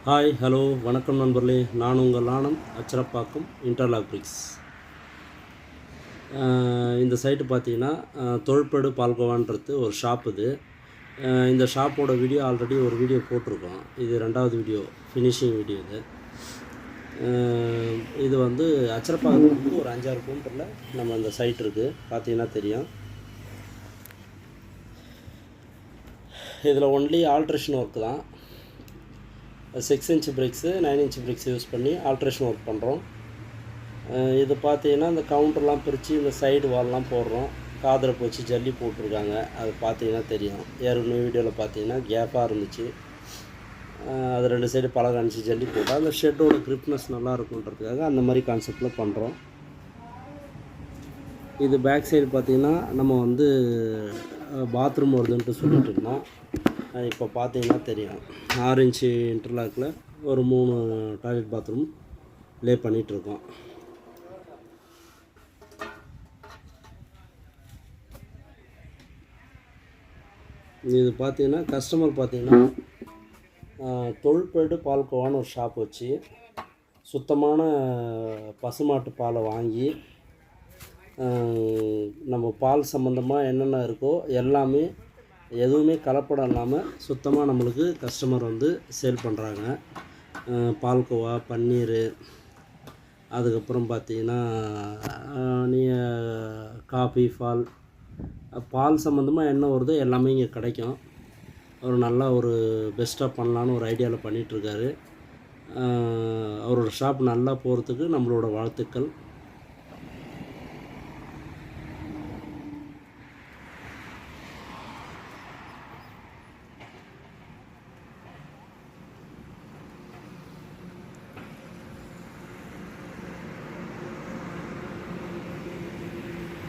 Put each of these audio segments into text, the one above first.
Hi hello வணக்கம் நண்பர்களே, நான் உங்கள் ஆனந்த், அச்சரப்பாக்கம் இன்டர்லாக் பிரிக்ஸ். இந்த சைட்டு பார்த்தீங்கன்னா தொல்படு பால்கோவான்றது ஒரு ஷாப். இந்த ஷாப்போட வீடியோ ஆல்ரெடி ஒரு வீடியோ போட்டிருக்கோம். இது ரெண்டாவது வீடியோ, ஃபினிஷிங் வீடியோ. இது வந்து அச்சரப்பாக்கத்துக்கு ஒரு 5-6 கிலோமீட்டரில் நம்ம இந்த சைட் இருக்குது, பார்த்தீங்கன்னா தெரியும். இதில் ஒன்லி ஆல்ட்ரேஷன் ஒர்க் தான். 6 inch brakes 9 inch brakes use பண்ணி ஆல்ட்ரேஷன் ஒர்க் பண்ணுறோம். இது பார்த்தீங்கன்னா இந்த கவுண்டர்லாம் பிரித்து இந்த சைடு வால்லாம் போடுறோம். காதில் போச்சு ஜல்லி போட்டிருக்காங்க, அது பார்த்தீங்கன்னா தெரியும். ஏற்கனவே வீடியோவில் பார்த்தீங்கன்னா கேப்பாக இருந்துச்சு, அது 2 சைடு பழக அனுப்பிச்சு ஜல்லி போட்டால் அந்த ஷெட்டோட கிரிப்னஸ் நல்லா இருக்குன்றதுக்காக அந்த மாதிரி கான்செப்டில் பண்ணுறோம். இது பேக் சைடு பார்த்தீங்கன்னா நம்ம வந்து பாத்ரூம் வருதுன்ட்டு சொல்லிட்டு இருந்தோம். இப்போ பார்த்தீங்கன்னா தெரியும், 6 இன்ச்சு இன்டர்லாக்கில் ஒரு 3 டாய்லெட் பாத்ரூம் லே பண்ணிகிட்ருக்கோம். இது பார்த்தீங்கன்னா கஸ்டமர் பார்த்தீங்கன்னா தொல்பேடு பால்கோவான்னு ஒரு ஷாப் வச்சு சுத்தமான பசுமாட்டு பாலை வாங்கி நம்ம பால் சம்மந்தமாக என்னென்ன இருக்கோ எல்லாமே எதுவுமே கலப்படம் இல்லாமல் சுத்தமாக நம்மளுக்கு கஸ்டமர் வந்து சேல் பண்ணுறாங்க. பால்கோவா, பன்னீர், அதுக்கப்புறம் பார்த்தீங்கன்னா காஃபி, பால் சம்மந்தமாக என்ன வருதோ எல்லாமே இங்கே கிடைக்கும். அவர் நல்லா ஒரு பெஸ்ட்டாக பண்ணலான்னு ஒரு ஐடியாவில் பண்ணிகிட்ருக்காரு. அவரோட ஷாப் நல்லா போகிறதுக்கு நம்மளோட வாழ்த்துக்கள்.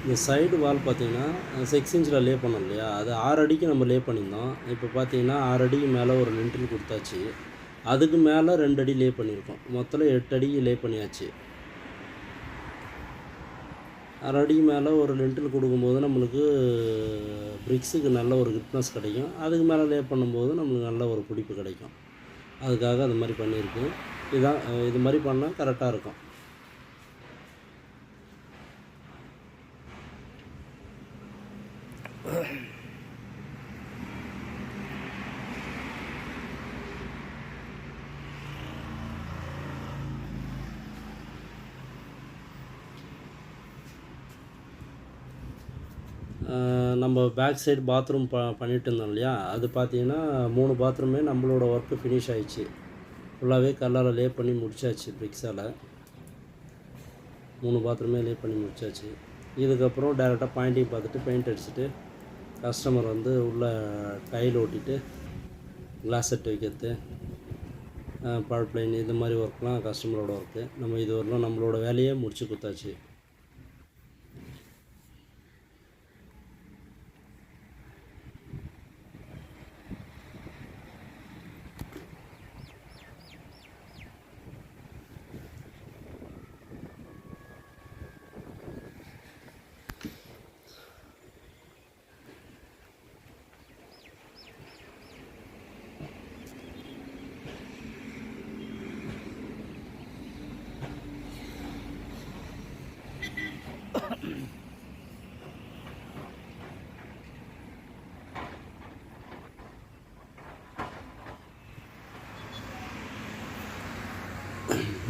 இந்த சைடு வால் பார்த்தீங்கன்னா 6 இன்ச்சில் லே பண்ணோம் இல்லையா, அது 6 அடிக்கு நம்ம லே பண்ணியிருந்தோம். இப்போ பார்த்தீங்கன்னா 6 அடிக்கு மேலே ஒரு லிண்டில் கொடுத்தாச்சு, அதுக்கு மேலே 2 அடி லே பண்ணியிருக்கோம். மொத்தம் 8 அடிக்கு லே பண்ணியாச்சு. 6 அடிக்கு மேலே ஒரு லிண்டில் கொடுக்கும்போது நம்மளுக்கு பிரிக்ஸுக்கு நல்ல ஒரு கிரிப்னஸ் கிடைக்கும். அதுக்கு மேலே லே பண்ணும்போது நம்மளுக்கு நல்ல ஒரு பிடிப்பு கிடைக்கும். அதுக்காக அது மாதிரி பண்ணியிருக்கு. இது மாதிரி பண்ணால் கரெக்டாக இருக்கும். நம்ம பேக் சைடு பாத்ரூம் பண்ணிகிட்டு இருந்தோம் இல்லையா, அது பார்த்தீங்கன்னா 3 பாத்ரூமே நம்மளோட ஒர்க்கு ஃபினிஷ் ஆகிடுச்சு. ஃபுல்லாகவே கல்லால் லே பண்ணி முடிச்சாச்சு. பிரிக்ஸால் 3 பாத்ரூமே லே பண்ணி முடிச்சாச்சு. இதுக்கப்புறம் டேரெக்டாக பாயிண்டிங் பார்த்துட்டு பெயிண்ட் அடிச்சுட்டு கஸ்டமர் வந்து உள்ளே டைல் ஓட்டிட்டு கிளாஸ் செட் வைக்கிறது, பவர் பிளைன், இது மாதிரி ஒர்க்லாம் கஸ்டமரோட ஒர்க்கு. நம்ம இது வரலாம் நம்மளோட வேலையே முடிச்சு கொடுத்தாச்சு.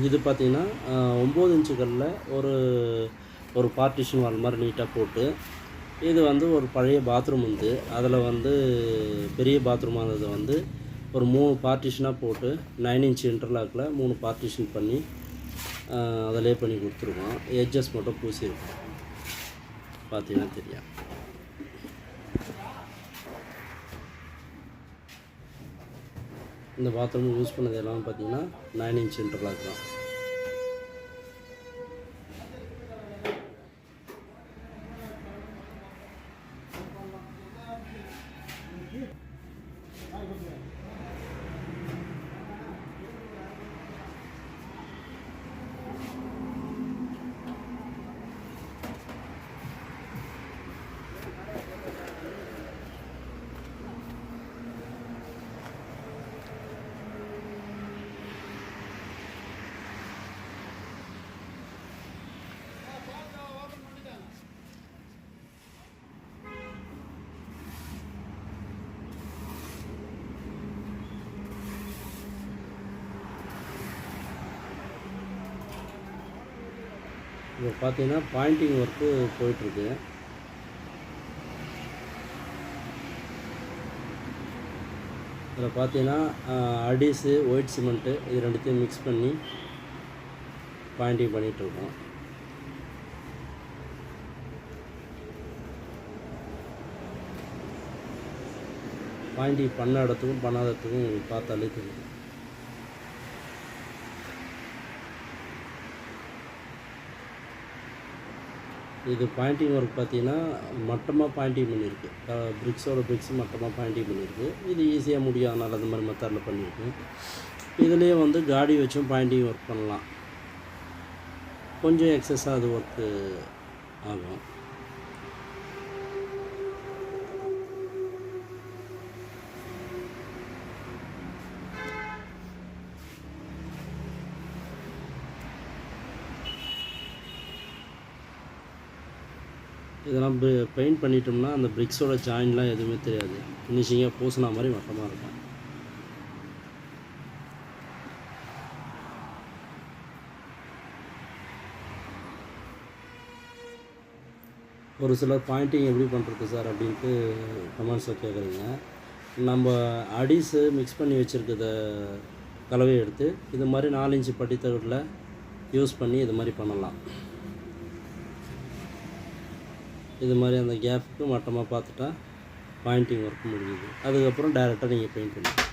இது பார்த்திங்கன்னா 9 இன்ச்சுகளில் ஒரு பார்ட்டிஷன் வால் மாதிரி நீட்டாக போட்டு, இது வந்து ஒரு பழைய பாத்ரூம் வந்து அதில் வந்து பெரிய பாத்ரூமாக இருந்தது வந்து ஒரு 3 பார்ட்டிஷனாக போட்டு 9 இன்ச் இன்டர்லாக்கில் 3 பார்ட்டிஷன் பண்ணி அதை லே பண்ணி கொடுத்துருக்கோம். எட்ஜஸ் மட்டும் பூசியிருக்கோம், பார்த்தீங்கன்னா தெரியும். இந்த பாத்ரூம் யூஸ் பண்ணது எல்லாம் பார்த்தீங்கன்னா 9 இன்ச் இன்டர்லாக் தான். இப்போ பார்த்தீங்கன்னா பாயிண்டிங் ஒர்க்கு போயிட்டுருக்கு. இதில் பார்த்தீங்கன்னா அடிஸு, ஒயிட் சிமெண்ட்டு இது ரெண்டுத்தையும் மிக்ஸ் பண்ணி பாயிண்டிங் பண்ணிகிட்ருக்கோம். பாயிண்டிங் பண்ண இடத்துக்கும் பண்ணாத இடத்துக்கும் பார்த்தாலே தெரியும். இது பாயிண்டிங் ஒர்க் பார்த்தீங்கன்னா மட்டமாக பாயிண்டிங் பண்ணியிருக்கு. பிரிக்ஸோட பிரிக்ஸ் மட்டமாக பாயிண்டிங் பண்ணியிருக்கு. இது ஈஸியாக முடியும், அதனால் அந்த மாதிரி மெத்தடில் பண்ணியிருக்கு. இதுலேயே வந்து காடி வச்சும் பாயிண்டிங் ஒர்க் பண்ணலாம். கொஞ்சம் எக்ஸஸாக அது ஒர்க்கு ஆகும். இதெல்லாம் பெயிண்ட் பண்ணிட்டோம்னா அந்த பிரிக்ஸோட ஜாயின்லாம் எதுவுமே தெரியாது. ஃபினிஷிங்காக பூசினா மாதிரி மட்டமாக இருக்கும். ஒரு சிலர் பாயிண்டிங் எப்படி பண்ணுறது சார் அப்படின்ட்டு கமெண்ட்ஸில் கேட்குறீங்க. நம்ம அடிஸு மிக்ஸ் பண்ணி வச்சுருக்கிறத கலவையை எடுத்து இது மாதிரி 4 இன்ச்சு பட்டித்தகட்டில் யூஸ் பண்ணி இது மாதிரி பண்ணலாம். இது மாதிரி அந்த கேப்புக்கு மட்டமாக பார்த்துட்டா பாயிண்டிங் ஒர்க் முடியுது. அதுக்கப்புறம் டைரெக்டாக நீங்கள் பெயிண்ட் பண்ணிக்கலாம்.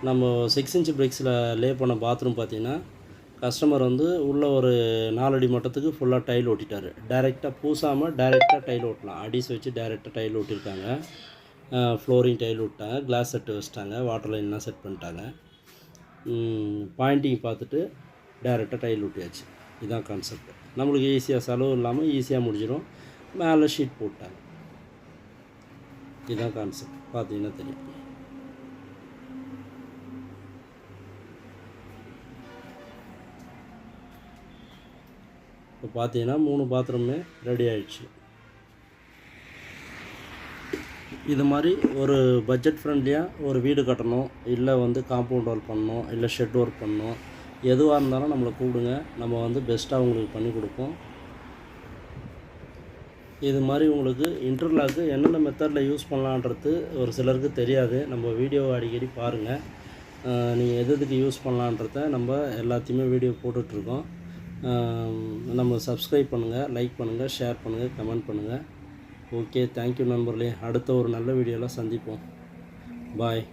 நம்ம 6 இன்ச் பிரிக்ஸில் லே பண்ண பாத்ரூம் பார்த்தீங்கன்னா கஸ்டமர் வந்து உள்ளே ஒரு 4 அடி மட்டத்துக்கு ஃபுல்லாக டைல் ஓட்டிட்டார். டைரெக்டாக பூசாமல் டைரெக்டாக டைல் ஓட்டலாம். அடிஸ் வச்சு டைரெக்டாக டைல் ஓட்டியிருக்காங்க. ஃப்ளோரிங் டைல் விட்டாங்க, கிளாஸ் செட்டு வச்சுட்டாங்க, வாட்டர் லைன்லாம் செட் பண்ணிட்டாங்க. பாயிண்டிங் பார்த்துட்டு டைரெக்டாக டைல் ஊட்டியாச்சு. இதுதான் கான்செப்ட். நம்மளுக்கு ஈஸியாக செலவு இல்லாமல் ஈஸியாக முடிஞ்சிடும். மேலே ஷீட் போட்டாங்க. இதுதான் கான்செப்ட். பார்த்தீங்கன்னா தெரியும். இப்போ பார்த்தீங்கன்னா 3 பாத்ரூமே ரெடி ஆகிடுச்சு. இது மாதிரி ஒரு பட்ஜெட் ஃப்ரெண்ட்லியாக ஒரு வீடு கட்டணும், இல்லை வந்து காம்பவுண்ட் ஒர்க் பண்ணணும், இல்லை ஷெட் ஒர்க் பண்ணணும், எதுவாக இருந்தாலும் நம்மளை கூப்பிடுங்க. நம்ம வந்து பெஸ்ட்டாக உங்களுக்கு பண்ணி கொடுப்போம். இது மாதிரி உங்களுக்கு இன்டர்லாக்கு என்னென்ன மெத்தடில் யூஸ் பண்ணலான்றது ஒரு சிலருக்கு தெரியாது. நம்ம வீடியோவை அடிக்கடி பாருங்கள். நீங்கள் எதுக்கு யூஸ் பண்ணலான்றத நம்ம எல்லாத்தையுமே வீடியோ போட்டுட்ருக்கோம். நம்ம சப்ஸ்கிரைப் பண்ணுங்கள், லைக் பண்ணுங்கள், ஷேர் பண்ணுங்கள், கமெண்ட் பண்ணுங்கள். ஓகே, தேங்க்யூ நண்பர்களே. அடுத்த ஒரு நல்ல வீடியோவில் சந்திப்போம். பாய்.